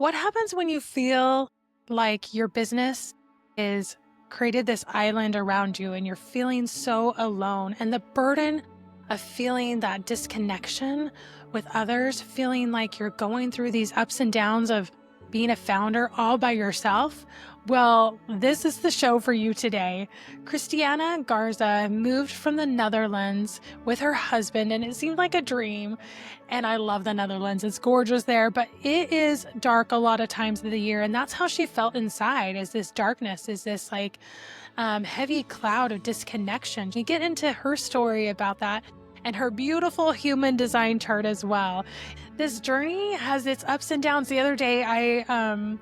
What happens when you feel like your business is created this island around you and you're feeling so alone, and the burden of feeling that disconnection with others, feeling like you're going through these ups and downs of being a founder all by yourself? Well, this is the show for you today. Christiana Garza moved from the Netherlands with her husband, and it seemed like a dream. And I love the Netherlands. It's gorgeous there, but it is dark a lot of times of the year. And that's how she felt inside, is this darkness, is this like heavy cloud of disconnection. You get into her story about that and her beautiful human design chart as well. This journey has its ups and downs. The other day, I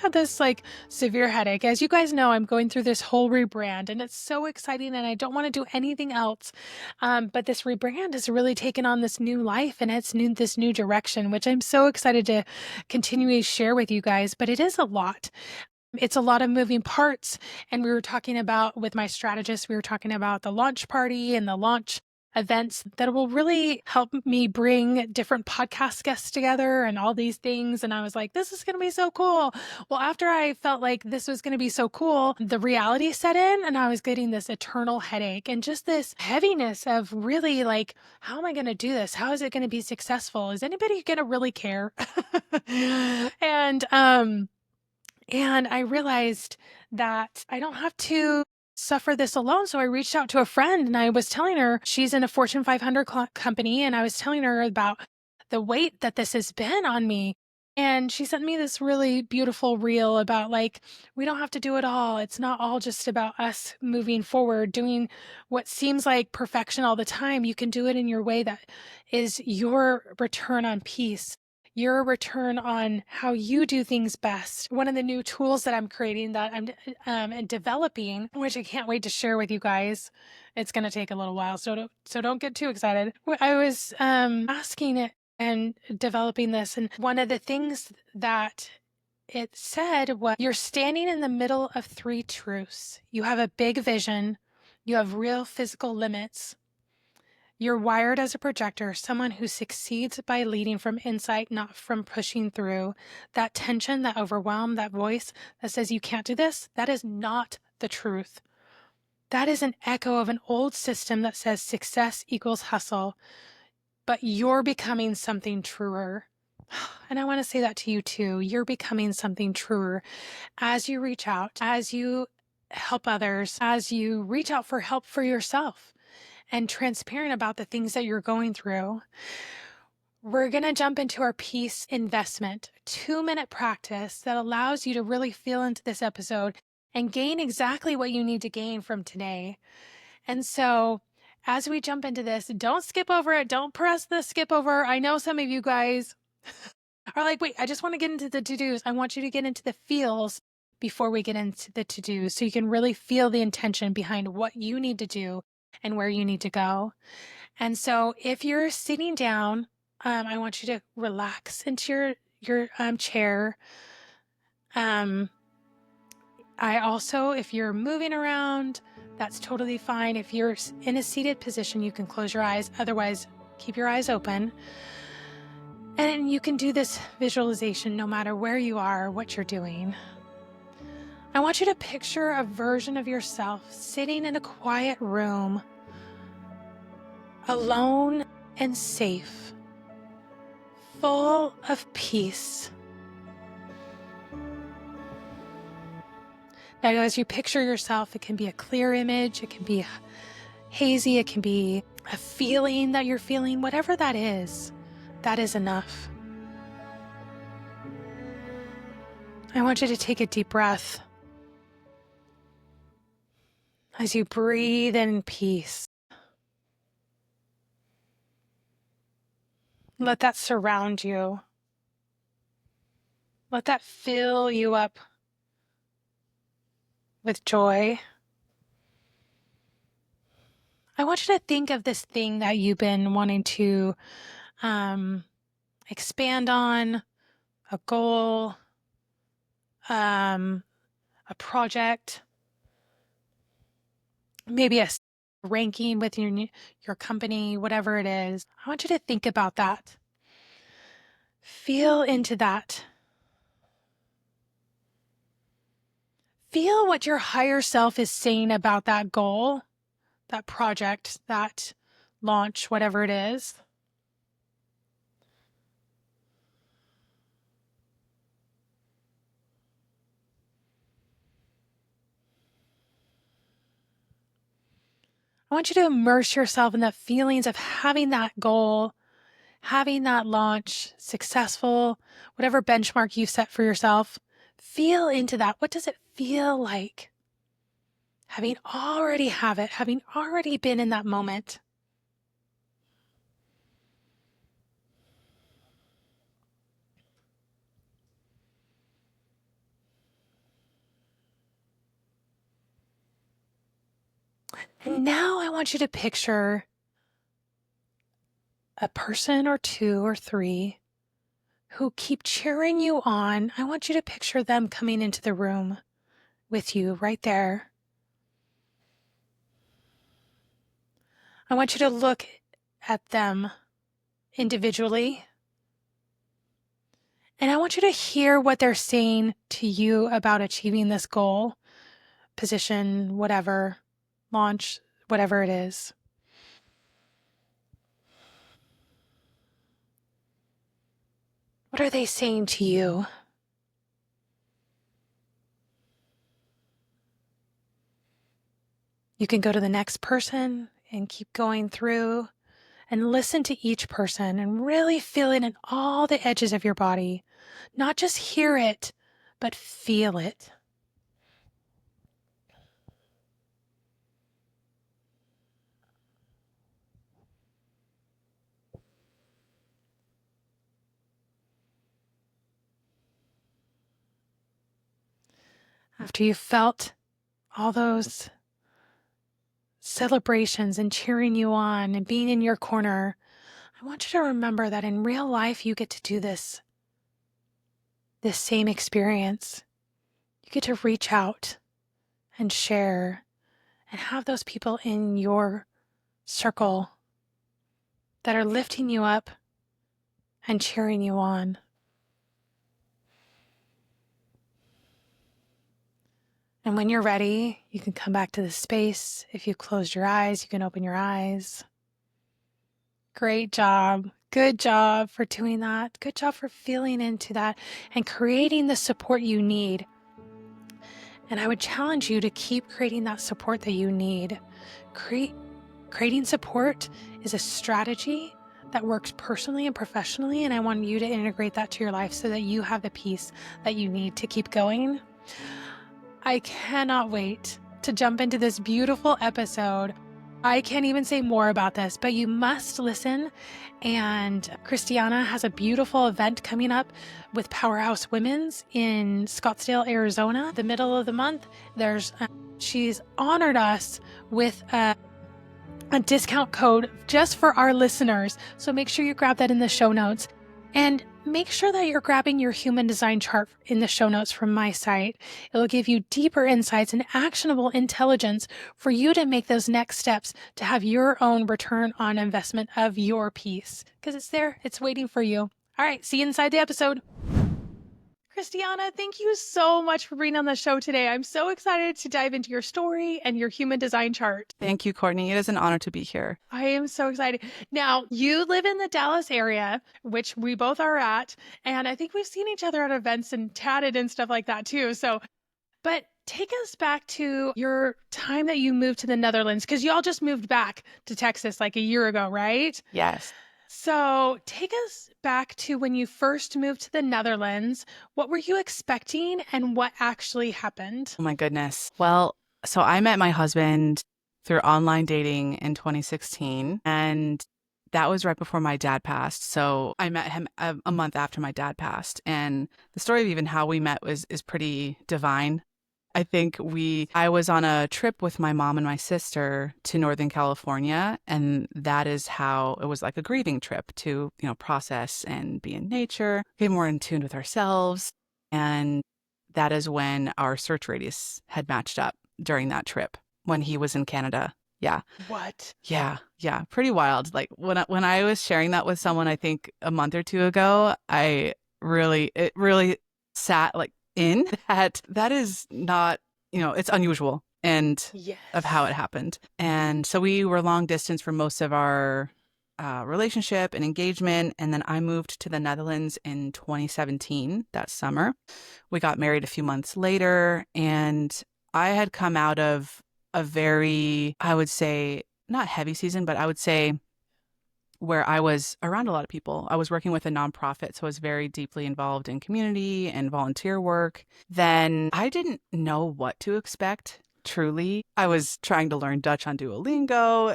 had this like severe headache. As you guys know, I'm going through this whole rebrand, and it's so exciting, and I don't want to do anything else. But this rebrand has really taken on this new life, and this new direction, which I'm so excited to continually share with you guys. But it is a lot. It's a lot of moving parts. And we were talking about, with my strategist, we were talking about the launch party and the launch events that will really help me bring different podcast guests together and all these things. And I was like, this is going to be so cool. Well, after I felt like this was going to be so cool, the reality set in, and I was getting this eternal headache and just this heaviness of really like, how am I going to do this? How is it going to be successful? Is anybody going to really care? and, and I realized that I don't have to suffer this alone. So I reached out to a friend, and I was telling her, she's in a Fortune 500 company, and I was telling her about the weight that this has been on me. And she sent me this really beautiful reel about like, we don't have to do it all. It's not all just about us moving forward, doing what seems like perfection all the time. You can do it in your way that is your return on peace, your return on how you do things best. One of the new tools that I'm creating, that I'm developing, which I can't wait to share with you guys. It's going to take a little while, so don't get too excited. I was asking it and developing this, and one of the things that it said was, you're standing in the middle of three truths. You have a big vision. You have real physical limits. You're wired as a projector, someone who succeeds by leading from insight, not from pushing through. That tension, that overwhelm, that voice that says you can't do this, that is not the truth. That is an echo of an old system that says success equals hustle, but you're becoming something truer. And I want to say that to you too. You're becoming something truer as you reach out, as you help others, as you reach out for help for yourself, and transparent about the things that you're going through. We're going to jump into our peace investment, 2-minute practice that allows you to really feel into this episode and gain exactly what you need to gain from today. And so as we jump into this, don't skip over it. Don't press the skip over. I know some of you guys are like, wait, I just want to get into the to-dos. I want you to get into the feels before we get into the to-dos, so you can really feel the intention behind what you need to do and where you need to go. And so if you're sitting down, I want you to relax into your chair. I also, if you're moving around, that's totally fine. If you're in a seated position, you can close your eyes. Otherwise, keep your eyes open. And you can do this visualization no matter where you are, what you're doing. I want you to picture a version of yourself sitting in a quiet room, alone and safe, full of peace. Now, as you picture yourself, it can be a clear image, it can be hazy, it can be a feeling that you're feeling. Whatever that is enough. I want you to take a deep breath as you breathe in peace. Let that surround you. Let that fill you up with joy. I want you to think of this thing that you've been wanting to expand on, a goal, a project, maybe a ranking with your company, whatever it is. I want you to think about that. Feel into that. feel what your higher self is saying about that goal, that project, that launch, whatever it is. I want you to immerse yourself in the feelings of having that goal, having that launch successful, whatever benchmark you set for yourself. Feel into that. What does it feel like? Having already have it, having already been in that moment. And now I want you to picture a person or two or three who keep cheering you on. I want you to picture them coming into the room with you right there. I want you to look at them individually. And I want you to hear what they're saying to you about achieving this goal, position, whatever, launch, whatever it is. What are they saying to you? You can go to the next person and keep going through and listen to each person and really feel it in all the edges of your body. Not just hear it, but feel it. After you've felt all those celebrations and cheering you on and being in your corner, I want you to remember that in real life, you get to do this same experience. You get to reach out and share and have those people in your circle that are lifting you up and cheering you on. And when you're ready, you can come back to the space. If you closed your eyes, you can open your eyes. Great job. Good job for doing that. Good job for feeling into that and creating the support you need. And I would challenge you to keep creating that support that you need. Creating support is a strategy that works personally and professionally, and I want you to integrate that to your life so that you have the peace that you need to keep going. I cannot wait to jump into this beautiful episode. I can't even say more about this, but you must listen. And Christiana has a beautiful event coming up with Powerhouse Women's in Scottsdale, Arizona, the middle of the month. She's honored us with a discount code just for our listeners. So make sure you grab that in the show notes. And make sure that you're grabbing your human design chart in the show notes from my site. It'll give you deeper insights and actionable intelligence for you to make those next steps to have your own return on investment of your peace. Because it's there, it's waiting for you. All right, see you inside the episode. Christiana, thank you so much for being on the show today. I'm so excited to dive into your story and your human design chart. Thank you, Courtney. It is an honor to be here. I am so excited. Now, you live in the Dallas area, which we both are at, and I think we've seen each other at events and chatted and stuff like that too. But take us back to your time that you moved to the Netherlands, because y'all just moved back to Texas like a year ago, right? Yes. So take us back to when you first moved to the Netherlands. What were you expecting and what actually happened? Oh my goodness. Well, so I met my husband through online dating in 2016, and that was right before my dad passed. So I met him a month after my dad passed. And the story of even how we met is pretty divine. I think I was on a trip with my mom and my sister to Northern California, and that is how it was like a grieving trip to, process and be in nature, get more in tune with ourselves. And that is when our search radius had matched up during that trip when he was in Canada. Yeah. What? Yeah. Yeah. Pretty wild. Like when I was sharing that with someone, I think a month or two ago, it really sat like in that is not it's unusual and of how it Yes. happened. And so we were long distance for most of our relationship and engagement. And then I moved to the Netherlands in 2017, that summer. We got married a few months later, and I had come out of a very, I would say, not heavy season, but I would say where I was around a lot of people. I was working with a nonprofit, so I was very deeply involved in community and volunteer work. Then I didn't know what to expect. Truly, I was trying to learn Dutch on Duolingo.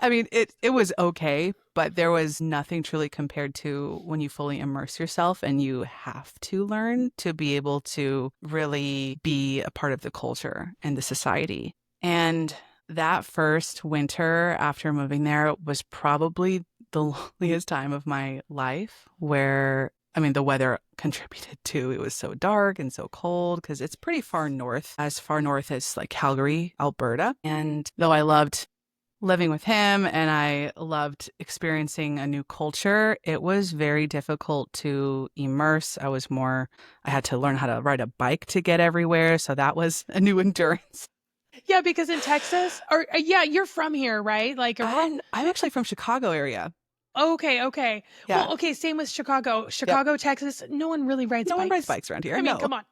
I mean, it was okay, but there was nothing truly compared to when you fully immerse yourself and you have to learn to be able to really be a part of the culture and the society. And that first winter after moving there was probably the loneliest time of my life where, I mean, the weather contributed too. It was so dark and so cold because it's pretty far north, as far north as like Calgary, Alberta. And though I loved living with him and I loved experiencing a new culture, it was very difficult to immerse. I had to learn how to ride a bike to get everywhere. So that was a new endurance. Yeah, because in Texas, or yeah, you're from here, right? Like, I'm actually from Chicago area. okay, okay. Yeah. Well, okay, same with Chicago. Yep. Chicago, Texas, no one really rides No one rides bikes. bikes around here. I mean, No. come on.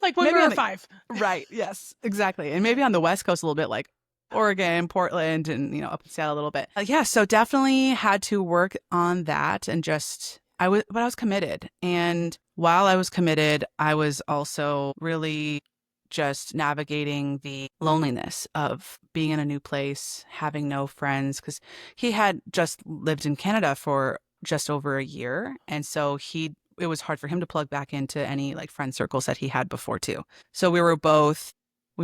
Like when we Maybe were on the, five. right. Yes, exactly. And maybe on the West Coast a little bit, like Oregon, Portland, and, up in Seattle a little bit. Yeah. So definitely had to work on that and but I was committed. And while I was committed, I was also really just navigating the loneliness of being in a new place, having no friends, because he had just lived in Canada for just over a year. And so it was hard for him to plug back into any like friend circles that he had before too. So we were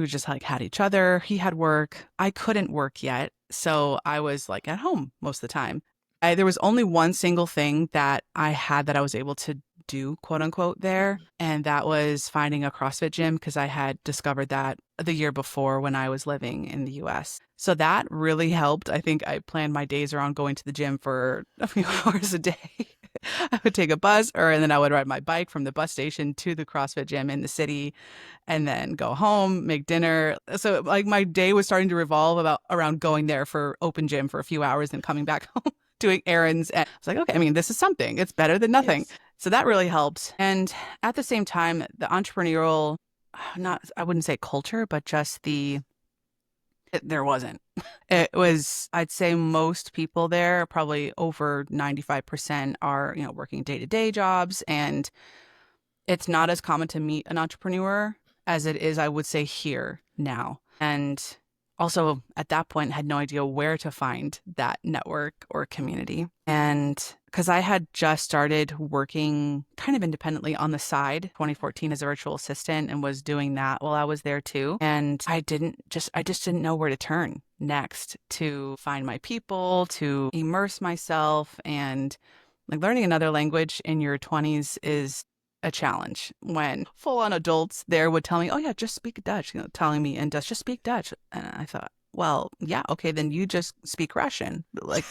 just like had each other. He had work. I couldn't work yet. So I was like at home most of the time. There was only one single thing that I had that I was able to do, quote unquote, there. And that was finding a CrossFit gym because I had discovered that the year before when I was living in the US. So that really helped. I think I planned my days around going to the gym for a few hours a day. I would take a bus and then I would ride my bike from the bus station to the CrossFit gym in the city and then go home, make dinner. So like my day was starting to revolve around going there for open gym for a few hours and coming back home doing errands. And I was like, okay, I mean, this is something. It's better than nothing. Yes. So that really helped. And at the same time, the entrepreneurial, I wouldn't say culture, but just there wasn't. It was, I'd say most people there, probably over 95% are, working day-to-day jobs. And it's not as common to meet an entrepreneur as it is, I would say, here now. And also at that point had no idea where to find that network or community. And because I had just started working kind of independently on the side 2014 as a virtual assistant and was doing that while I was there too. And I just didn't know where to turn next to find my people, to immerse myself. And like learning another language in your 20s is a challenge when full-on adults there would tell me, oh yeah, just speak Dutch, telling me in Dutch, just speak Dutch. And I thought, well, yeah, okay, then you just speak Russian. Like,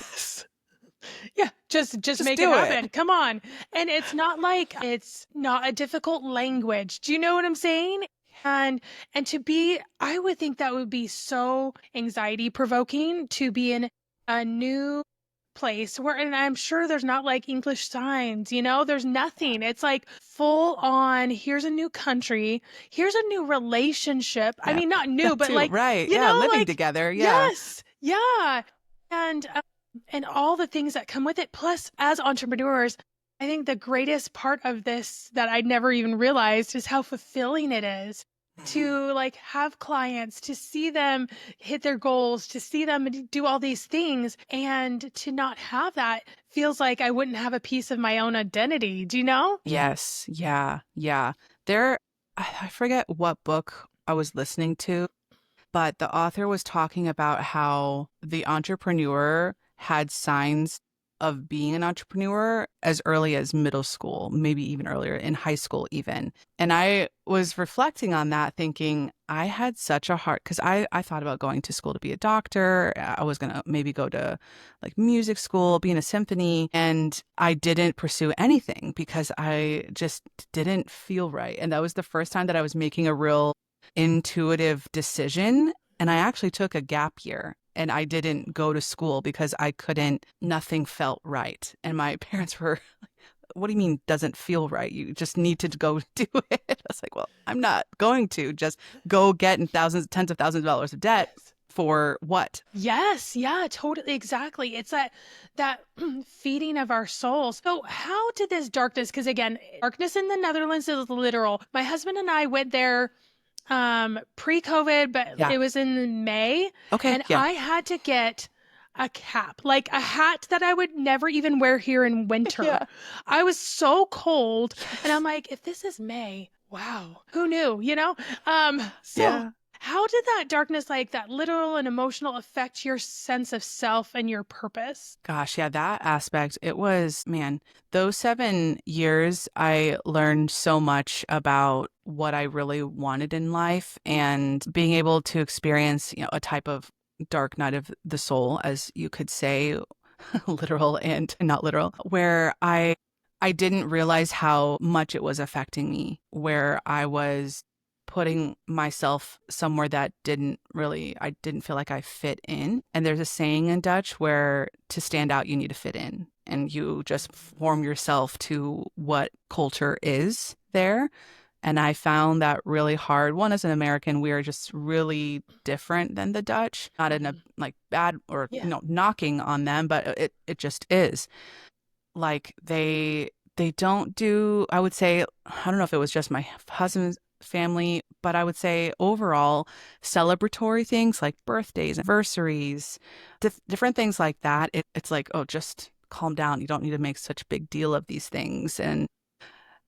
yeah, just make it happen. Come on. And it's not like it's not a difficult language. Do you know what I'm saying? And I would think that would be so anxiety provoking to be in a new place and I'm sure there's not like English signs, there's nothing. It's like full on, here's a new country, here's a new relationship. Yeah, I mean, not new, but too, like, right. Yeah. Living like, together. Yeah. Yes. Yeah. And all the things that come with it. Plus, as entrepreneurs, I think the greatest part of this that I'd never even realized is how fulfilling it is to like have clients, to see them hit their goals, to see them do all these things, and to not have that feels like I wouldn't have a piece of my own identity. Do you know? Yes. Yeah. Yeah. I forget what book I was listening to, but the author was talking about how the entrepreneur had signs of being an entrepreneur as early as middle school, maybe even earlier in high school even. And I was reflecting on that thinking I had such a heart because I thought about going to school to be a doctor. I was going to maybe go to like music school, be in a symphony. And I didn't pursue anything because I just didn't feel right. And that was the first time that I was making a real intuitive decision. And I actually took a gap year and I didn't go to school because nothing felt right. And my parents were, what do you mean doesn't feel right? You just need to go do it. I was like, well, I'm not going to just go get in tens of thousands of dollars of debt for what? Yes, yeah, totally, exactly. It's that feeding of our souls. So how did this darkness, because again, darkness in the Netherlands is literal. My husband and I went there pre-COVID, but Yeah. it was in May, Okay. and Yeah. I had to get a cap, like a hat that I would never even wear here in winter. Yeah. I was so cold, and Yes. I'm like, if this is May, wow, who knew, So Yeah. how did that darkness, like that literal and emotional, affect your sense of self and your purpose? Gosh, yeah, that aspect, it was, man, those 7 years, I learned so much about what I really wanted in life and being able to experience, a type of dark night of the soul, as you could say, literal and not literal, where I didn't realize how much it was affecting me, where I was putting myself somewhere that I didn't feel like I fit in. And there's a saying in Dutch where to stand out, you need to fit in. And you just form yourself to what culture is there. And I found that really hard. One, as an American, we are just really different than the Dutch, not in a like bad or, Yeah. knocking on them, but it just is. Like they don't do, I would say, I don't know if it was just my husband's family, but I would say overall celebratory things like birthdays, anniversaries, different things like that. It's like, oh, just calm down. You don't need to make such a big deal of these things. And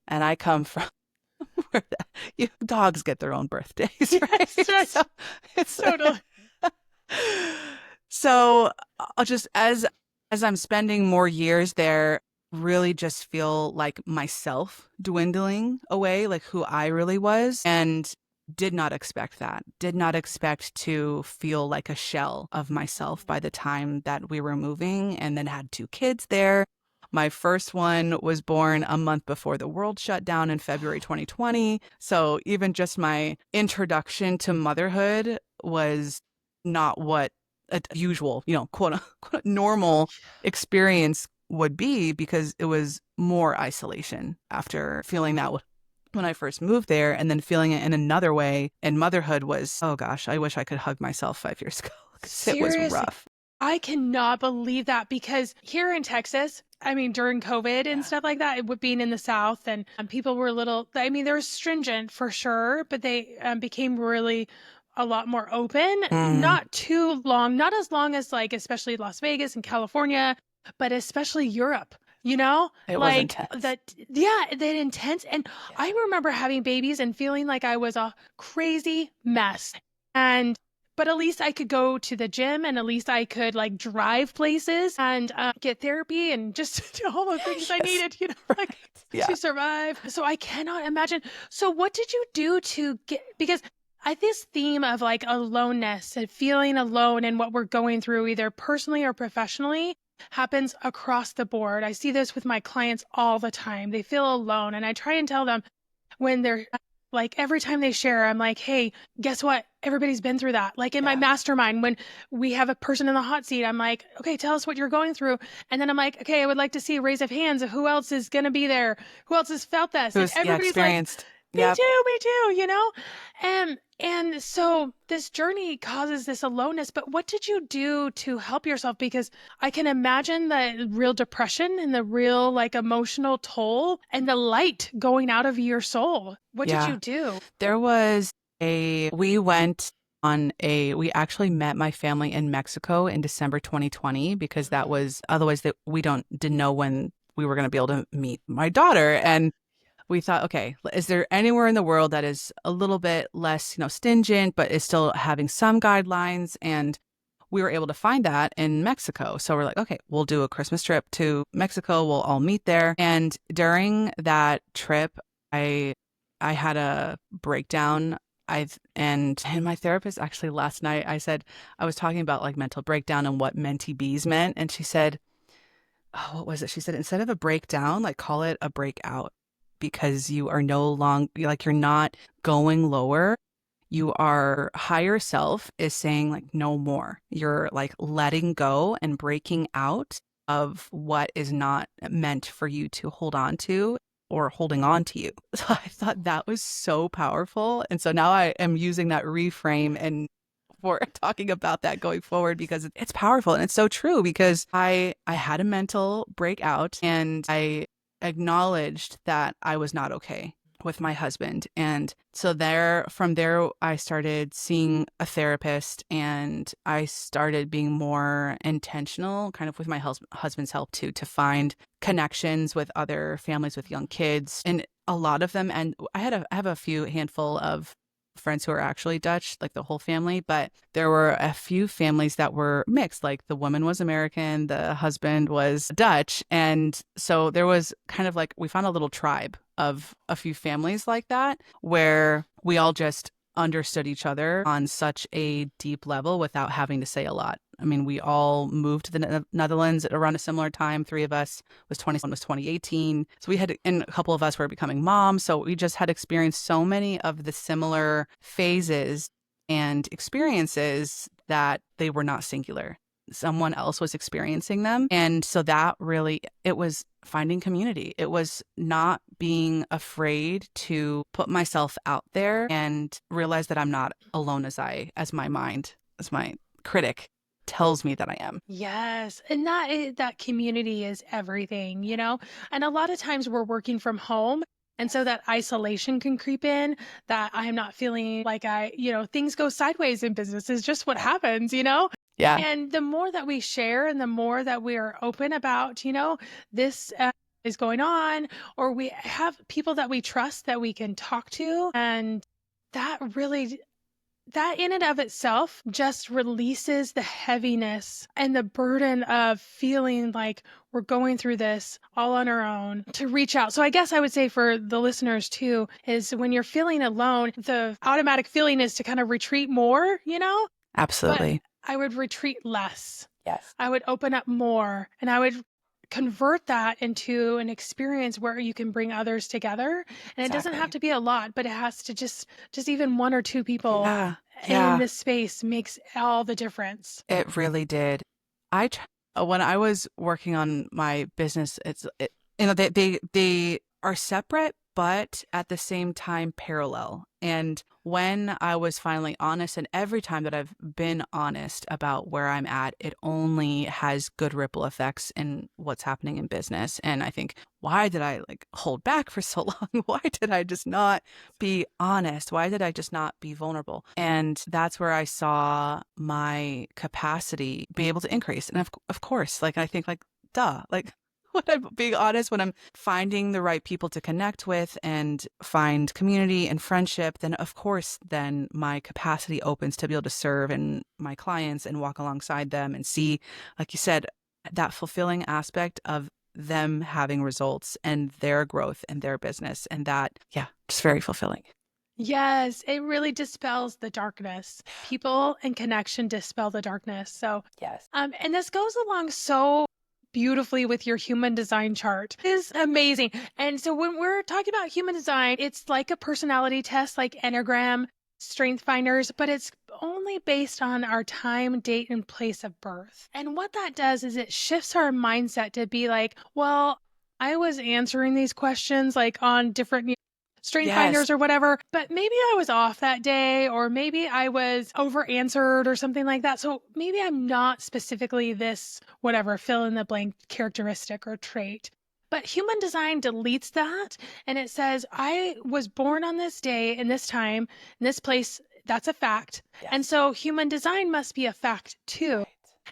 I come from where dogs get their own birthdays, right? Yes, right. So it's Totally. so I'll just as I'm spending more years there, really just feel like myself dwindling away, like who I really was, and did not expect that. Did not expect to feel like a shell of myself by the time that we were moving, and then had 2 kids there. My first one was born a month before the world shut down in February 2020. So even just my introduction to motherhood was not what a usual, quote unquote normal experience would be, because it was more isolation after feeling that when I first moved there, and then feeling it in another way. And motherhood was, oh gosh, I wish I could hug myself 5 years ago, 'cause it was Seriously. rough. I cannot believe that, because here in Texas, I mean, during COVID and Yeah. stuff like that, being in the South, and people were a little, I mean, they were stringent for sure, but they became really a lot more open. Mm, Not too long, not as long as like, especially Las Vegas and California, but especially Europe, it was like intense. that, yeah, that intense. And I remember having babies and feeling like I was a crazy mess. And but at least I could go to the gym, and at least I could like drive places and get therapy and just do all the things I Yes. needed, Right. like Yeah. to survive. So I cannot imagine. So what did you do to get, because this theme of like aloneness and feeling alone and what we're going through, either personally or professionally, happens across the board. I see this with my clients all the time. They feel alone, and I try and tell them when they're like, every time they share, I'm like, hey, guess what? Everybody's been through that. Like in my Yeah. mastermind, when we have a person in the hot seat, I'm like, okay, tell us what you're going through. And then I'm like, okay, I would like to see a raise of hands of who else is going to be there. Who else has felt this? It And was, everybody's like, experienced. me Yep. too, me too, And so this journey causes this aloneness, but what did you do to help yourself? Because I can imagine the real depression and the real like emotional toll and the light going out of your soul. What did Yeah. you do? There was we went we actually met my family in Mexico in December 2020, because that was, otherwise that we didn't know when we were going to be able to meet my daughter. And we thought, okay, is there anywhere in the world that is a little bit less, stingent, but is still having some guidelines? And we were able to find that in Mexico. So we're like, okay, we'll do a Christmas trip to Mexico. We'll all meet there. And during that trip, I had a breakdown. And my therapist actually last night, I was talking about like mental breakdown and what mentee bees meant. And she said, oh, what was it? She said, instead of a breakdown, like call it a breakout, because you are no longer, like, you're not going lower. Your higher self is saying like no more. You're like letting go and breaking out of what is not meant for you to hold on to or holding on to you. So I thought that was so powerful. And so now I am using that reframe and for talking about that going forward because it's powerful and it's so true because I had a mental breakout and I acknowledged that I was not okay with my husband. And so from there, I started seeing a therapist and I started being more intentional, kind of with my husband's help too, to find connections with other families with young kids. And a lot of them, and I have a few handful of friends who are actually Dutch, like the whole family, but there were a few families that were mixed. Like the woman was American, the husband was Dutch. And so there was kind of like, we found a little tribe of a few families like that, where we all just understood each other on such a deep level without having to say a lot. I mean, we all moved to the Netherlands at around a similar time. Three of us was 2018. So we had, and a couple of us were becoming moms. So we just had experienced so many of the similar phases and experiences that they were not singular. Someone else was experiencing them. And so that really, it was finding community. It was not being afraid to put myself out there and realize that I'm not alone as my mind, as my critic tells me that I am. Yes. And that community is everything, you know? And a lot of times we're working from home. And so that isolation can creep in, that I'm not feeling like things go sideways in business is just what happens, you know? Yeah, And the more that we share and the more that we are open about, this is going on, or we have people that we trust that we can talk to. And that really, that in and of itself just releases the heaviness and the burden of feeling like we're going through this all on our own to reach out. So I guess I would say for the listeners too, is when you're feeling alone, the automatic feeling is to kind of retreat more, but absolutely. I would retreat less. Yes. I would open up more and I would convert that into an experience where you can bring others together. And it doesn't have Exactly. to be a lot, but it has to just even one or two people Yeah. in Yeah. this space makes all the difference. It really did. When I was working on my business, they are separate, but at the same time parallel. And when I was finally honest, and every time that I've been honest about where I'm at, it only has good ripple effects in what's happening in business. And I think, why did I like hold back for so long? Why did I just not be honest? Why did I just not be vulnerable? And that's where I saw my capacity be able to increase. And of course, like I think like, duh, like when I'm being honest, when I'm finding the right people to connect with and find community and friendship, then of course, then my capacity opens to be able to serve and my clients and walk alongside them and see, like you said, that fulfilling aspect of them having results and their growth and their business. And that, yeah, just very fulfilling. Yes, it really dispels the darkness. People and connection dispel the darkness. So, Yes. and this goes along so beautifully with your human design chart. It is amazing. And so when we're talking about human design, it's like a personality test, like Enneagram, Strength Finders, but it's only based on our time, date, and place of birth. And what that does is it shifts our mindset to be like, well, I was answering these questions like on different Strength Yes. Finders or whatever, but maybe I was off that day, or maybe I was over answered or something like that. So maybe I'm not specifically this, whatever, fill in the blank characteristic or trait. But human design deletes that and it says, I was born on this day in this time, in this place. That's a fact. Yes. And so human design must be a fact too. Right.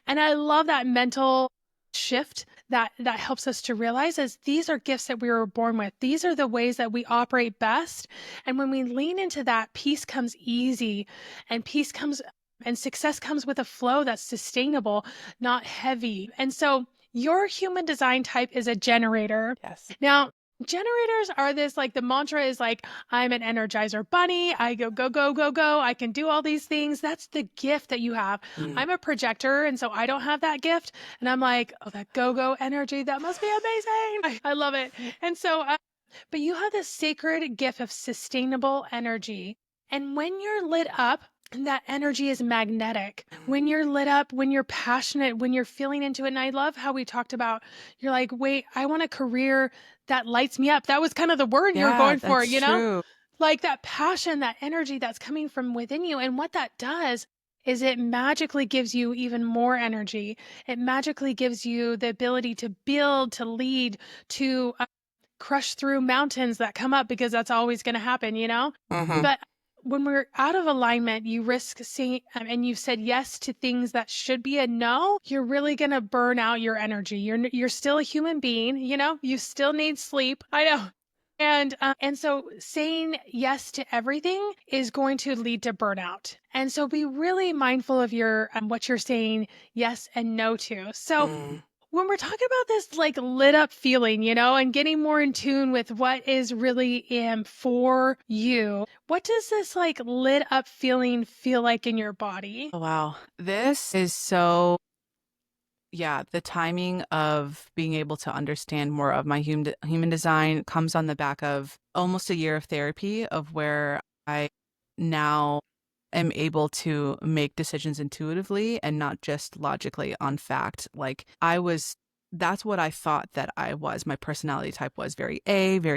And I love that mental shift that helps us to realize as these are gifts that we were born with. These are the ways that we operate best. And when we lean into that, peace comes easy and peace comes and success comes with a flow that's sustainable, not heavy. And so your human design type is a generator. Yes. Now, generators are this like the mantra is like, I'm an energizer bunny. I go, go, go, go, go. I can do all these things. That's the gift that you have. I'm a projector. And so I don't have that gift. And I'm like, oh, that go, go energy. That must be amazing. I love it. And so, but you have this sacred gift of sustainable energy. And when you're lit up, that energy is magnetic. When you're lit up, when you're passionate, when you're feeling into it. And I love how we talked about, you're like, wait, I want a career that lights me up. That was kind of the word you were Yeah, going for, that's you know? true. Like that passion, that energy that's coming from within you. And what that does is it magically gives you even more energy. It magically gives you the ability to build, to lead, to crush through mountains that come up, because that's always going to happen, you know? Mm-hmm. But when we're out of alignment, you risk seeing, and you've said yes to things that should be a no, you're really going to burn out your energy. You're still a human being, you know, you still need sleep. I know. And so saying yes to everything is going to lead to burnout. And so be really mindful of your, what you're saying yes and no to. So when we're talking about this like lit up feeling, you know, and getting more in tune with what is really for you, what does this like lit up feeling feel like in your body? Oh, wow. This is so, yeah, the timing of being able to understand more of my human design comes on the back of almost a year of therapy, of where I now am able to make decisions intuitively and not just logically on fact. Like that's what I thought that I was. My personality type was very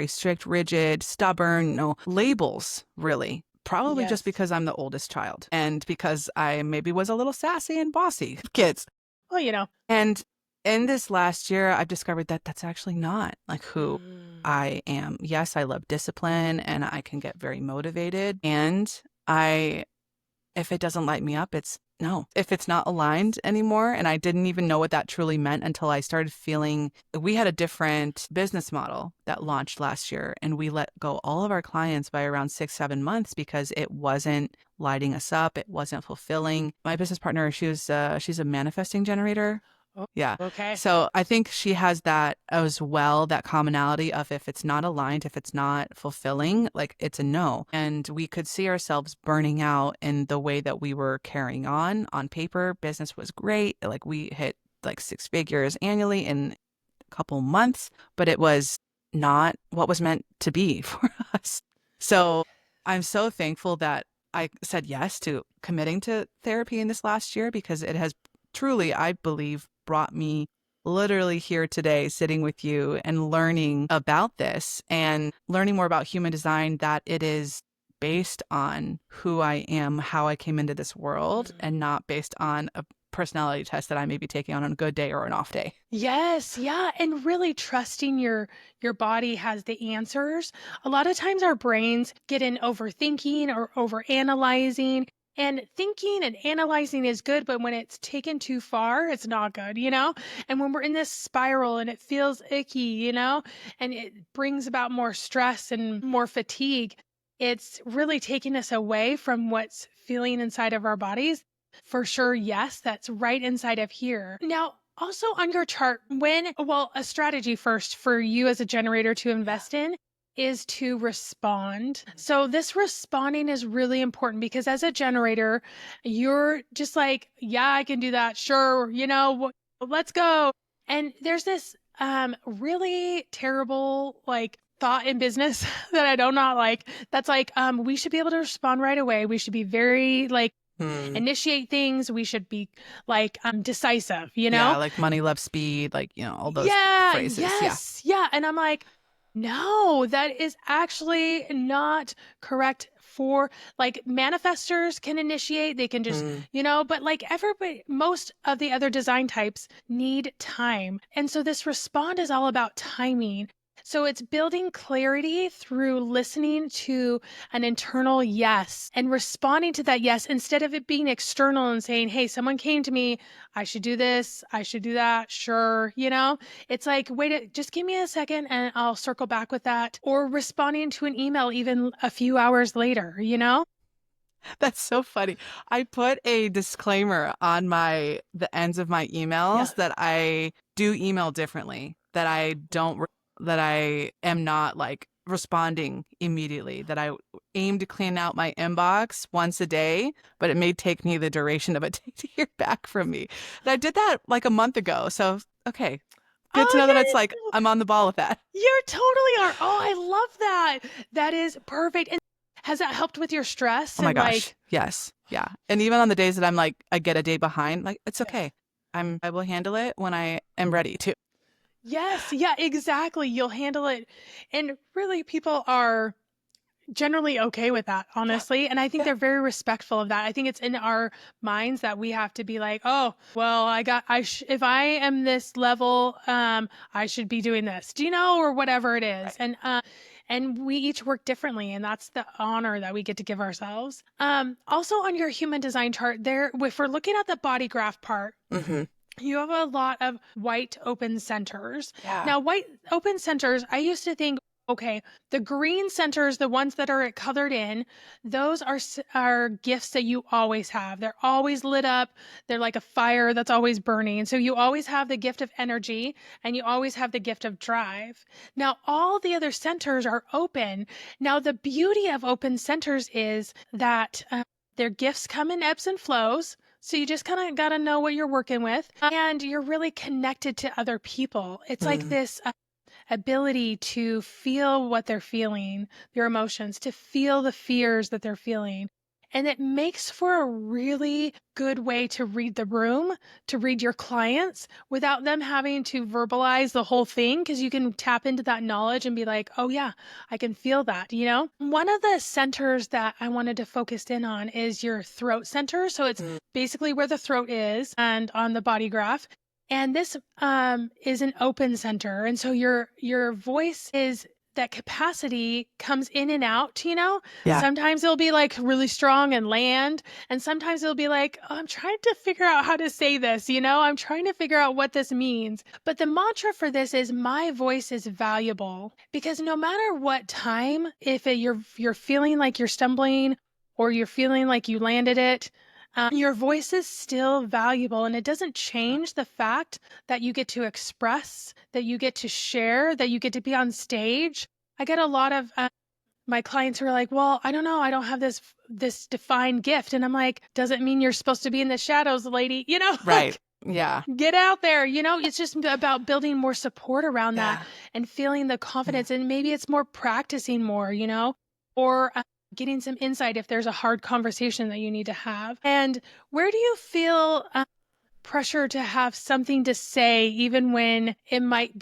strict, rigid, stubborn, no labels, really. Probably just Yes. because I'm the oldest child and because I maybe was a little sassy and bossy kids. Well, you know. And in this last year, I've discovered that that's actually not like who Mm. I am. Yes, I love discipline and I can get very motivated. And if it doesn't light me up, it's no. If it's not aligned anymore, and I didn't even know what that truly meant until I started feeling we had a different business model that launched last year, and we let go all of our clients by around 6-7 months because it wasn't lighting us up. It wasn't fulfilling. My business partner, she's a manifesting generator. Oh, Yeah. okay. So I think she has that as well, that commonality of if it's not aligned, if it's not fulfilling, like it's a no. And we could see ourselves burning out in the way that we were carrying on paper. Business was great. Like we hit like 6 figures annually in a couple months, but it was not what was meant to be for us. So I'm so thankful that I said yes to committing to therapy in this last year because it has truly, I believe, brought me literally here today, sitting with you and learning about this and learning more about human design, that it is based on who I am, how I came into this world, and not based on a personality test that I may be taking on a good day or an off day. Yes, yeah, and really trusting your body has the answers. A lot of times our brains get in overthinking or overanalyzing, and thinking and analyzing is good, but when it's taken too far, it's not good, you know? And when we're in this spiral and it feels icky, you know, and it brings about more stress and more fatigue, it's really taking us away from what's feeling inside of our bodies. For sure, yes, that's right inside of here. Now, also on your chart, a strategy first for you as a generator to invest in is to respond. So this responding is really important because as a generator, you're just like, yeah, I can do that. Sure. You know, let's go. And there's this really terrible like thought in business that I do not like. That's like, we should be able to respond right away. We should be very like initiate things. We should be like decisive, you Yeah, know? like money, love, speed, like, all those Yeah, phrases. Yeah. yes, yeah. And I'm like, no, that is actually not correct for like manifestors can initiate, they can just, you know, but like everybody, most of the other design types need time. And so this respond is all about timing. So it's building clarity through listening to an internal yes and responding to that yes instead of it being external and saying, hey, someone came to me, I should do this, I should do that, sure, you know? It's like, wait, just give me a second and I'll circle back with that. Or responding to an email even a few hours later, you know? That's so funny. I put a disclaimer on the ends of my Yeah. emails that I do email differently, that I am not like responding immediately, that I aim to clean out my inbox once a day, but it may take me the duration of a day to hear back from me. And I did that like a month ago. So, okay. Good to Oh, know that it's like yeah, I'm on the ball with that. you're totally are. Oh, I love that. That is perfect. And Has that helped with your stress? Oh my And gosh. Yes. Yeah. And even on the days that I'm like, I get a day behind, like, it's yes. okay. I will handle it when I am ready to. Yes, yeah, exactly. You'll handle it. And really, people are generally okay with that, honestly. And I think Yeah. they're very respectful of that. I think it's in our minds that we have to be like, oh, well, if I am this level, I should be doing this, do you know, or whatever it is. Right. And we each work differently, and that's the honor that we get to give ourselves. Also on your human design chart there, if we're looking at the body graph part, Mm-hmm. you have a lot of white open centers. Yeah. Now, white open centers, I used to think, okay, the green centers, the ones that are colored in, those are gifts that you always have. They're always lit up. They're like a fire that's always burning. So you always have the gift of energy and you always have the gift of drive. Now, all the other centers are open. Now, the beauty of open centers is that their gifts come in ebbs and flows. So you just kind of got to know what you're working with, and you're really connected to other people. It's like this ability to feel what they're feeling, their emotions, to feel the fears that they're feeling. And it makes for a really good way to read the room, to read your clients without them having to verbalize the whole thing, because you can tap into that knowledge and be like, oh, yeah, I can feel that, you know? One of the centers that I wanted to focus in on is your throat center. So it's basically where the throat is and on the body graph. And this is an open center. And so your voice is that capacity comes in and out, you know? Yeah. Sometimes it'll be like really strong and land. And sometimes it'll be like, oh, I'm trying to figure out how to say this, you know? I'm trying to figure out what this means. But the mantra for this is my voice is valuable, because no matter what time, if you're feeling like you're stumbling or you're feeling like you landed it, your voice is still valuable, and it doesn't change the fact that you get to express, that you get to share, that you get to be on stage. I get a lot of my clients who are like, well, I don't know, I don't have this defined gift. And I'm like, doesn't mean you're supposed to be in the shadows, lady, you know? Right. Yeah. Get out there, you know? It's just about building more support around that and feeling the confidence. And maybe it's more practicing more, you know? Or getting some insight if there's a hard conversation that you need to have. And where do you feel pressure to have something to say, even when it might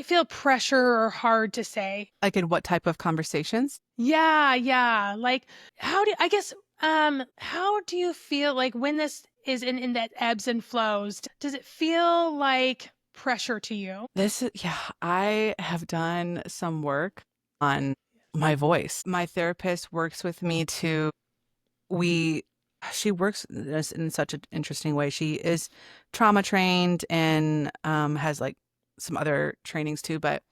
feel pressure or hard to say? Like in what type of conversations? Yeah. Like how do you feel like when this is in that ebbs and flows? Does it feel like pressure to you? I have done some work on my voice. My therapist works with me she works in such an interesting way. She is trauma trained and has like some other trainings too. But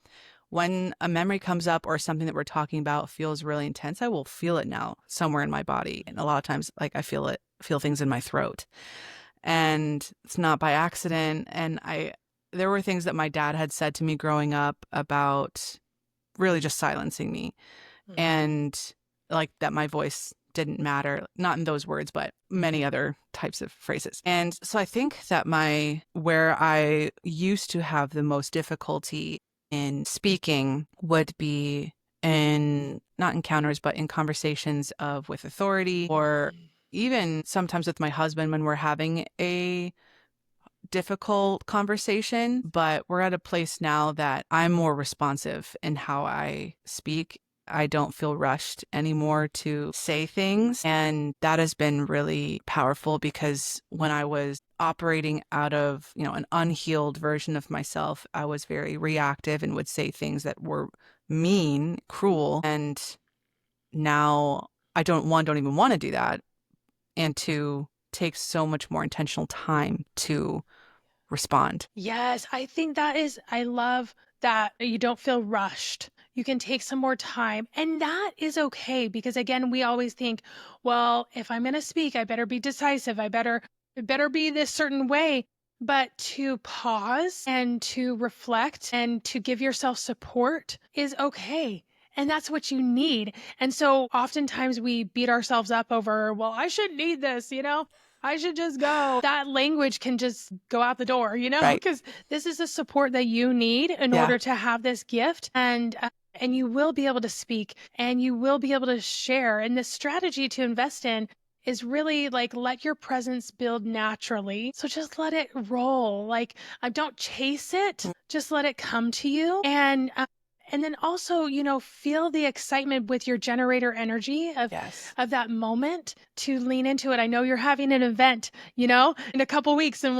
when a memory comes up or something that we're talking about feels really intense, I will feel it now somewhere in my body. And a lot of times, like I feel things in my throat, and it's not by accident. And there were things that my dad had said to me growing up about really just silencing me, and like that my voice didn't matter, not in those words, but many other types of phrases. And so I think that where I used to have the most difficulty in speaking would be in not encounters, but in conversations with authority, or even sometimes with my husband when we're having a difficult conversation. But we're at a place now that I'm more responsive in how I speak. I don't feel rushed anymore to say things. And that has been really powerful, because when I was operating out of, an unhealed version of myself, I was very reactive and would say things that were mean, cruel. And now I don't even want to do that. And to take so much more intentional time to respond. Yes, I love that you don't feel rushed. You can take some more time, and that is okay, because again, we always think, well, if I'm going to speak, I better be decisive. It better be this certain way. But to pause and to reflect and to give yourself support is okay. And that's what you need. And so oftentimes we beat ourselves up over, well, I shouldn't need this, I should just go. That language can just go out the door, Right. because this is the support that you need in order to have this gift. And and you will be able to speak and you will be able to share. And the strategy to invest in is really like let your presence build naturally. So just let it roll. Like don't chase it. Just let it come to you. And then also, feel the excitement with your generator energy of that moment to lean into it. I know you're having an event, in a couple weeks, and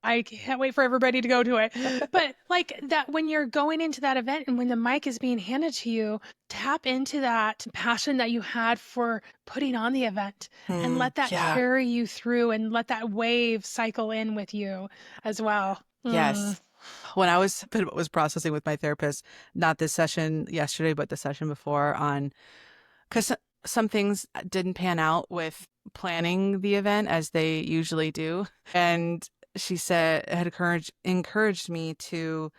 I can't wait for everybody to go to it. But like that, when you're going into that event and when the mic is being handed to you, tap into that passion that you had for putting on the event and let that carry you through and let that wave cycle in with you as well. Yes. When I was processing with my therapist, not this session yesterday, but the session before because some things didn't pan out with planning the event as they usually do. And she said, had encouraged me to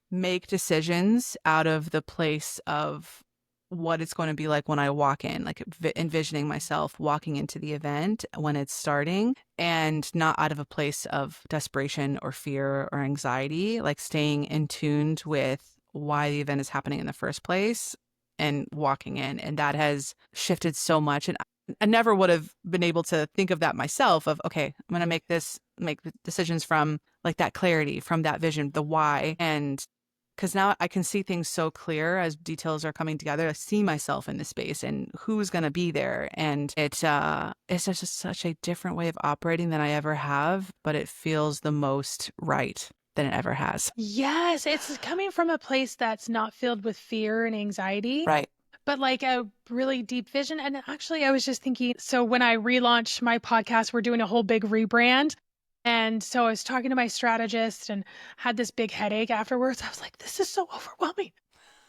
make decisions out of the place of what it's going to be like when I walk in, like envisioning myself walking into the event when it's starting, and not out of a place of desperation or fear or anxiety, like staying in tune with why the event is happening in the first place and walking in. And that has shifted so much. And I never would have been able to think of that myself of, okay, I'm going to make decisions from like that clarity, from that vision, the why. And because now I can see things so clear as details are coming together. I see myself in the space and who's going to be there. And it's just such a different way of operating than I ever have, but it feels the most right than it ever has. Yes, it's coming from a place that's not filled with fear and anxiety. Right. But like a really deep vision. And actually, I was just thinking, so when I relaunch my podcast, we're doing a whole big rebrand. And so I was talking to my strategist and had this big headache afterwards. I was like, this is so overwhelming.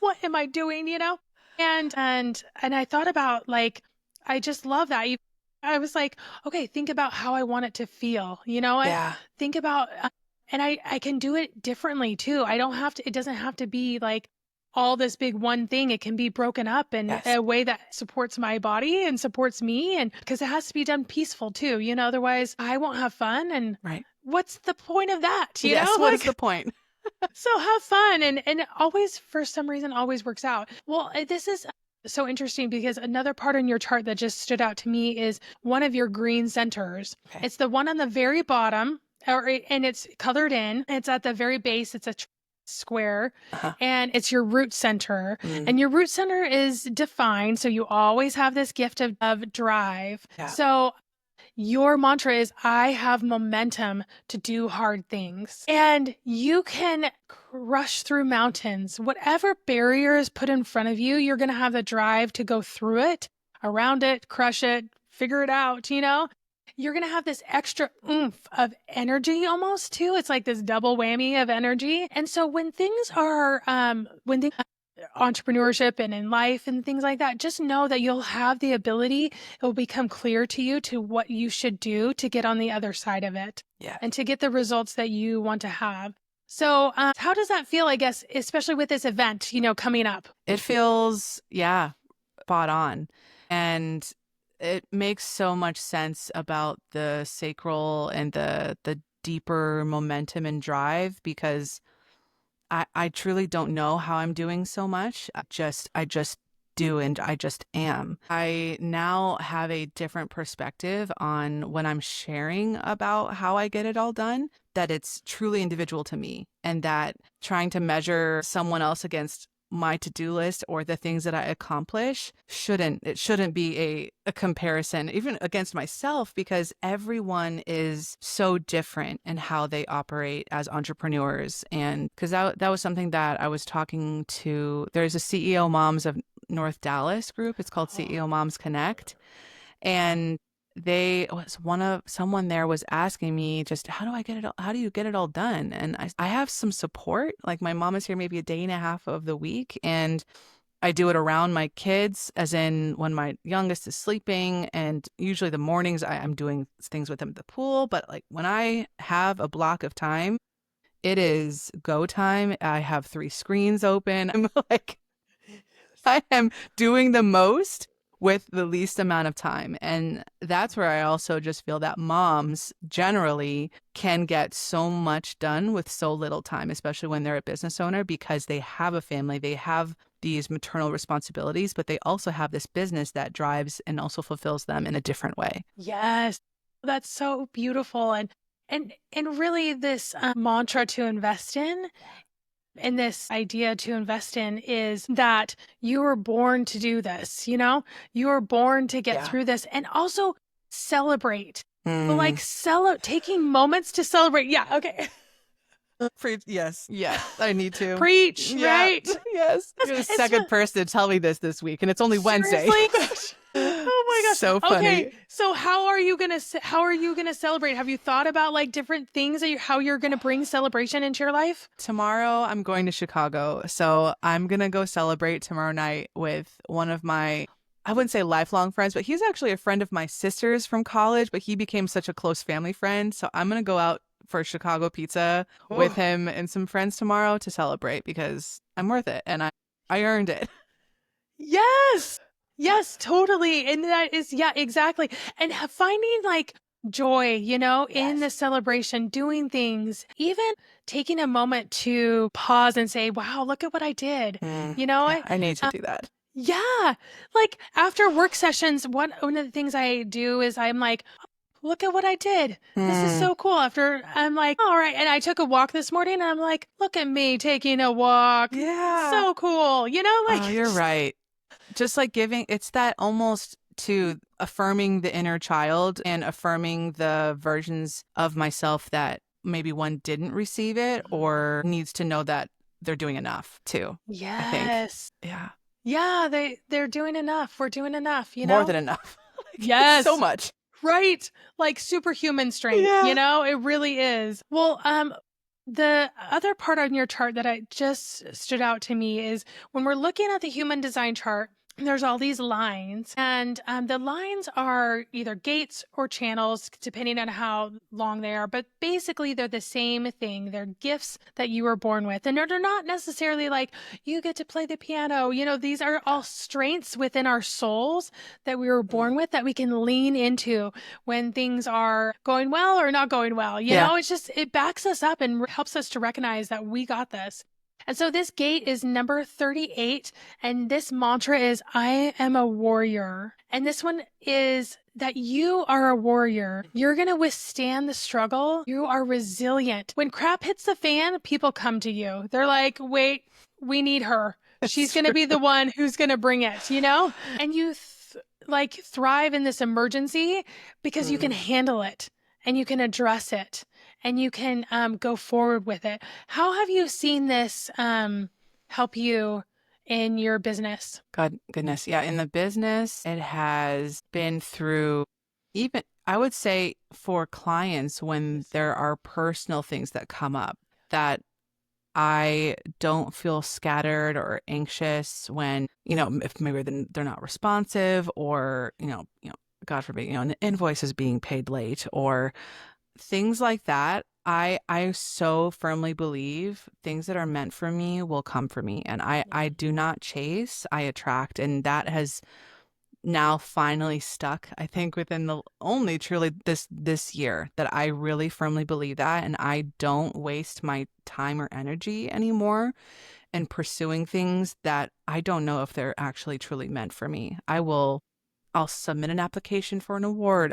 What am I doing, And I thought about like, I just love that. I was like, okay, think about how I want it to feel, Yeah. Think about, and I can do it differently too. It doesn't have to be like all this big one thing. It can be broken up in a way that supports my body and supports me. And because it has to be done peaceful too, otherwise I won't have fun. And what's the point of that? What is the point? So have fun. And always, for some reason, always works out. Well, this is so interesting because another part in your chart that just stood out to me is one of your green centers. Okay. It's the one on the very bottom, and it's colored in. It's at the very base. It's a square, and it's your root center. And your root center is defined, so you always have this gift of drive. So your mantra is, I have momentum to do hard things. And you can crush through mountains. Whatever barrier is put in front of you, you're going to have the drive to go through it, around it, crush it, figure it out, You're going to have this extra oomph of energy almost too. It's like this double whammy of energy. And so when things are, entrepreneurship and in life and things like that, just know that you'll have the ability, it will become clear to you to what you should do to get on the other side of it and to get the results that you want to have. So how does that feel, I guess, especially with this event, coming up? It feels, spot on. And it makes so much sense about the sacral and the deeper momentum and drive, because I truly don't know how I'm doing so much. I just do, and I just am. I now have a different perspective on when I'm sharing about how I get it all done, that it's truly individual to me, and that trying to measure someone else against my to-do list or the things that I accomplish shouldn't be a comparison even against myself, because everyone is so different in how they operate as entrepreneurs. And because that was something that I was talking to, there's a CEO Moms of North Dallas group. It's called CEO Moms Connect. And someone there was asking me just, how do you get it all done? And I have some support. Like my mom is here maybe a day and a half of the week, and I do it around my kids, as in when my youngest is sleeping, and usually the mornings I'm doing things with them at the pool. But like when I have a block of time, it is go time. I have 3 screens open. I'm like, I am doing the most with the least amount of time. And that's where I also just feel that moms generally can get so much done with so little time, especially when they're a business owner, because they have a family, they have these maternal responsibilities, but they also have this business that drives and also fulfills them in a different way. Yes. That's so beautiful. And really this mantra to invest in, and this idea to invest in, is that you were born to do this, you know? You were born to get through this, and also celebrate. But like taking moments to celebrate. Yeah, okay. Yes, I need to. Preach, right? Yes. You're the second person to tell me this week, and it's only Wednesday. Seriously? Oh my gosh. So funny. Okay, so how are you gonna celebrate? Have you thought about like different things how you're gonna bring celebration into your life? Tomorrow I'm going to Chicago, so I'm gonna go celebrate tomorrow night with one of my, I wouldn't say lifelong friends, but he's actually a friend of my sister's from college, but he became such a close family friend. So I'm gonna go out for Chicago pizza with him and some friends tomorrow to celebrate, because I'm worth it and I earned it. Yes. Yes, totally. And that is, yeah, exactly. And finding like joy, in the celebration, doing things, even taking a moment to pause and say, wow, look at what I did. I need to do that. Yeah. Like after work sessions, one of the things I do is I'm like, look at what I did. This is so cool. After I'm like, all right. And I took a walk this morning and I'm like, look at me taking a walk. Yeah. So cool. Oh, you're right. Just like giving, it's that almost to affirming the inner child and affirming the versions of myself that maybe one didn't receive it or needs to know that they're doing enough too. Yes. I think. Yeah. Yeah, they're doing enough. We're doing enough, More than enough. Yes. So much. Right. Like superhuman strength, it really is. Well, the other part on your chart that I just stood out to me is when we're looking at the human design chart, there's all these lines, and the lines are either gates or channels, depending on how long they are. But basically, they're the same thing. They're gifts that you were born with. And they're not necessarily like you get to play the piano. These are all strengths within our souls that we were born with that we can lean into when things are going well or not going well. It's just, it backs us up and helps us to recognize that we got this. And so this gate is number 38. And this mantra is, I am a warrior. And this one is that you are a warrior. You're going to withstand the struggle. You are resilient. When crap hits the fan, people come to you. They're like, wait, we need her. She's going to be the one who's going to bring it, And you thrive in this emergency because you can handle it and you can address it. And you can go forward with it. How have you seen this help you in your business? Goodness. Yeah. In the business, it has been through, even, I would say, for clients, when there are personal things that come up, that I don't feel scattered or anxious when, if maybe they're not responsive, or, God forbid, an invoice is being paid late, or things like that. I so firmly believe things that are meant for me will come for me. And I do not chase, I attract. And that has now finally stuck, I think, within the only truly this year, that I really firmly believe that. And I don't waste my time or energy anymore in pursuing things that I don't know if they're actually truly meant for me. I'll submit an application for an award.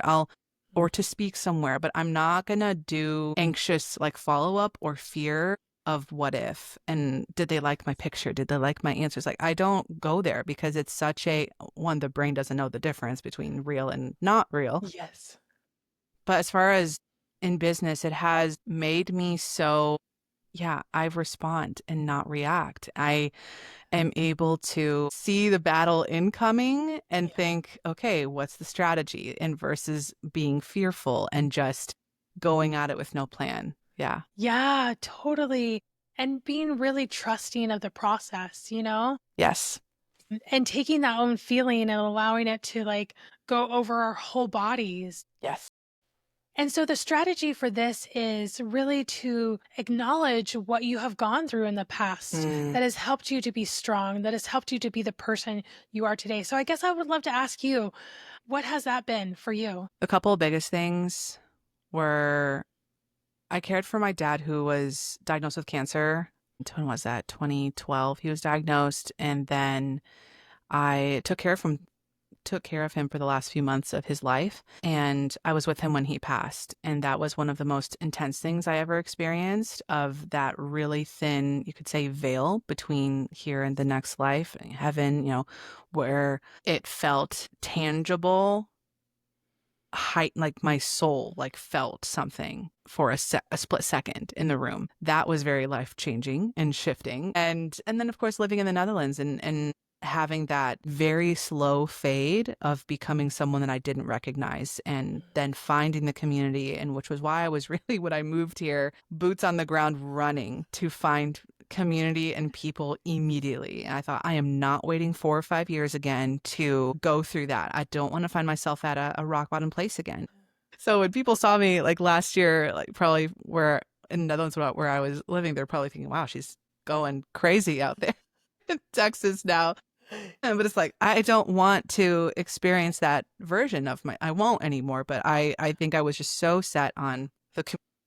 Or to speak somewhere, but I'm not going to do anxious follow-up or fear of what if, and did they like my picture? Did they like my answers? I don't go there, because it's such the brain doesn't know the difference between real and not real. Yes. But as far as in business, it has made me so, I respond and not react. I am able to see the battle incoming and think, okay, what's the strategy? And versus being fearful and just going at it with no plan. Yeah. Yeah, totally. And being really trusting of the process, Yes. And taking that own feeling and allowing it to go over our whole bodies. Yes. And so the strategy for this is really to acknowledge what you have gone through in the past that has helped you to be strong, that has helped you to be the person you are today. So I guess I would love to ask you, what has that been for you? A couple of biggest things were, I cared for my dad, who was diagnosed with cancer when was that? 2012. He was diagnosed, and then I took care of him for the last few months of his life, and I was with him when he passed. And that was one of the most intense things I ever experienced, of that really thin, you could say, veil between here and the next life, heaven, where it felt tangible, height, like my soul like felt something for a split second in the room. That was very life changing and shifting. And then of course living in the Netherlands and having that very slow fade of becoming someone that I didn't recognize, and then finding the community, and which was why I was really, when I moved here, boots on the ground running to find community and people immediately. And I thought, I am not waiting 4 or 5 years again to go through that. I don't want to find myself at a rock bottom place again. So when people saw me like last year, like probably where in the Netherlands where I was living, they're probably thinking, wow, she's going crazy out there in Texas now. But it's like, I don't want to experience that version of I won't anymore. But I think I was just so set on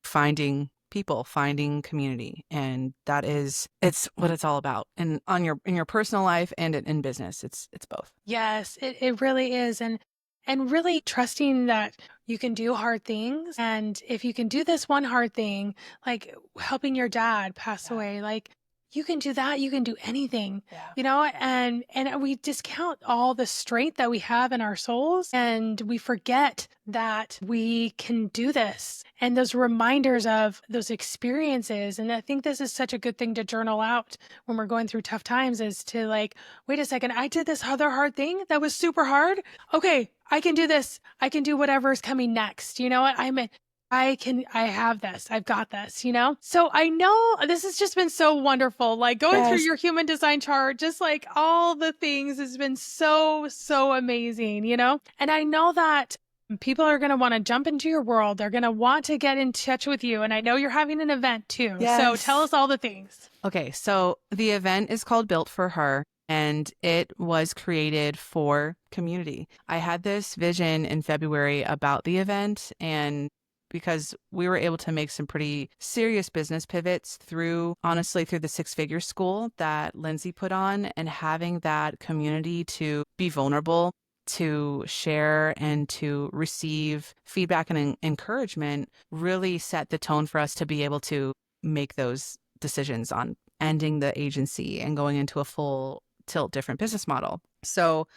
finding people, finding community. And it's what it's all about. And in your personal life and in business, it's both. Yes, it really is. And really trusting that you can do hard things. And if you can do this one hard thing, like helping your dad pass away, like you can do that. You can do anything, and we discount all the strength that we have in our souls, and we forget that we can do this, and those reminders of those experiences. And I think this is such a good thing to journal out when we're going through tough times, is to like, wait a second, I did this other hard thing that was super hard. Okay, I can do this. I can do whatever is coming next. You know what? I have this. I've got this, So I know this has just been so wonderful. Like going through your human design chart, just like all the things has been so, so amazing, And I know that people are going to want to jump into your world. They're going to want to get in touch with you. And I know you're having an event too. Yes. So tell us all the things. Okay. So the event is called Built for Her, and it was created for community. I had this vision in February about the event, and because we were able to make some pretty serious business pivots through the 6-figure school that Lindsay put on, and having that community to be vulnerable, to share and to receive feedback and encouragement really set the tone for us to be able to make those decisions on ending the agency and going into a full tilt different business model. So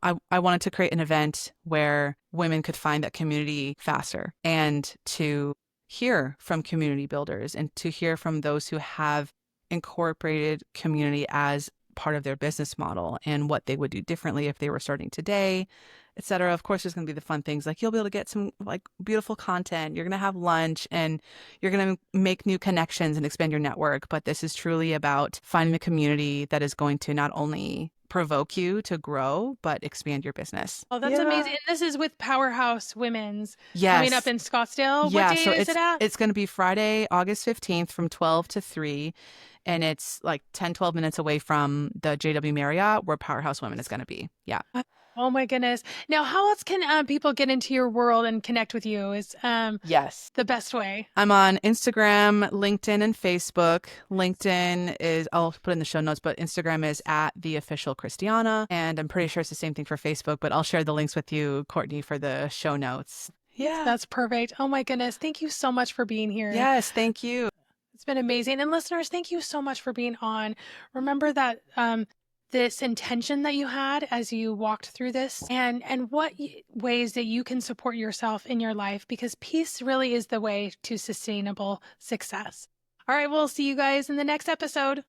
I wanted to create an event where women could find that community faster, and to hear from community builders and to hear from those who have incorporated community as part of their business model and what they would do differently if they were starting today, etc. Of course, there's going to be the fun things like you'll be able to get some like beautiful content. You're going to have lunch and you're going to make new connections and expand your network. But this is truly about finding the community that is going to not only provoke you to grow, but expand your business. Oh, that's amazing. And this is with Powerhouse Women's Yes. coming up in Scottsdale. Yeah, What day is it at? It's going to be Friday, August 15th from 12 to 3. And it's like 10, 12 minutes away from the JW Marriott where Powerhouse Women is going to be. Yeah. Oh my goodness. Now, how else can people get into your world and connect with you? Is Yes. the best way? I'm on Instagram, LinkedIn, and Facebook. LinkedIn is, I'll put in the show notes, but Instagram is @theofficialchristiana. And I'm pretty sure it's the same thing for Facebook, but I'll share the links with you, Courtney, for the show notes. Yeah. That's perfect. Oh my goodness. Thank you so much for being here. Yes, thank you. It's been amazing. And listeners, thank you so much for being on. Remember that this intention that you had as you walked through this, and what ways that you can support yourself in your life, because peace really is the way to sustainable success. All right, we'll see you guys in the next episode.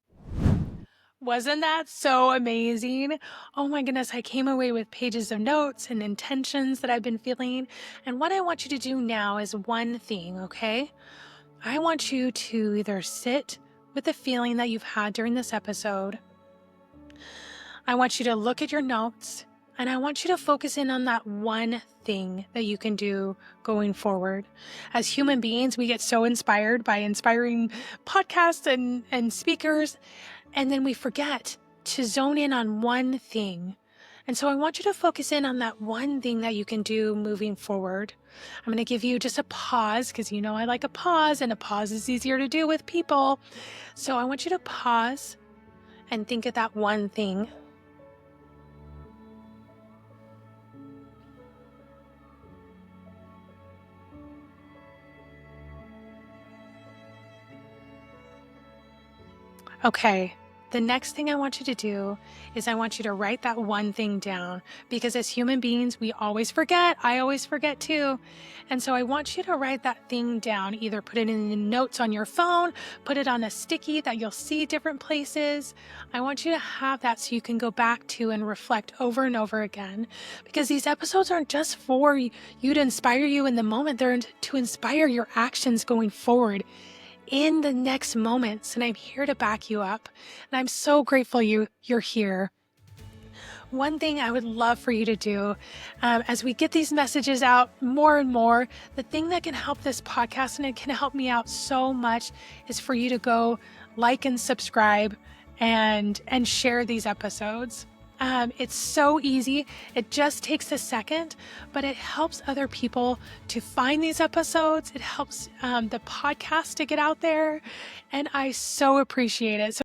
Wasn't that so amazing? Oh my goodness, I came away with pages of notes and intentions that I've been feeling. And what I want you to do now is one thing, okay? I want you to either sit with the feeling that you've had during this episode. I want you to look at your notes, and I want you to focus in on that one thing that you can do going forward. As human beings, we get so inspired by inspiring podcasts and speakers, and then we forget to zone in on one thing. And so I want you to focus in on that one thing that you can do moving forward. I'm going to give you just a pause because you know I like a pause, and a pause is easier to do with people. So I want you to pause and think of that one thing. Okay, the next thing I want you to do is I want you to write that one thing down, because as human beings, we always forget. I always forget too. And so I want you to write that thing down, either put it in the notes on your phone, put it on a sticky that you'll see different places. I want you to have that so you can go back to and reflect over and over again, because these episodes aren't just for you to inspire you in the moment. They're to inspire your actions going forward in the next moments, and I'm here to back you up. And I'm so grateful you're here. One thing I would love for you to do, as we get these messages out more and more, the thing that can help this podcast, and it can help me out so much, is for you to go like and subscribe and share these episodes. It's so easy. It just takes a second, but it helps other people to find these episodes. It helps the podcast to get out there, and I so appreciate it. So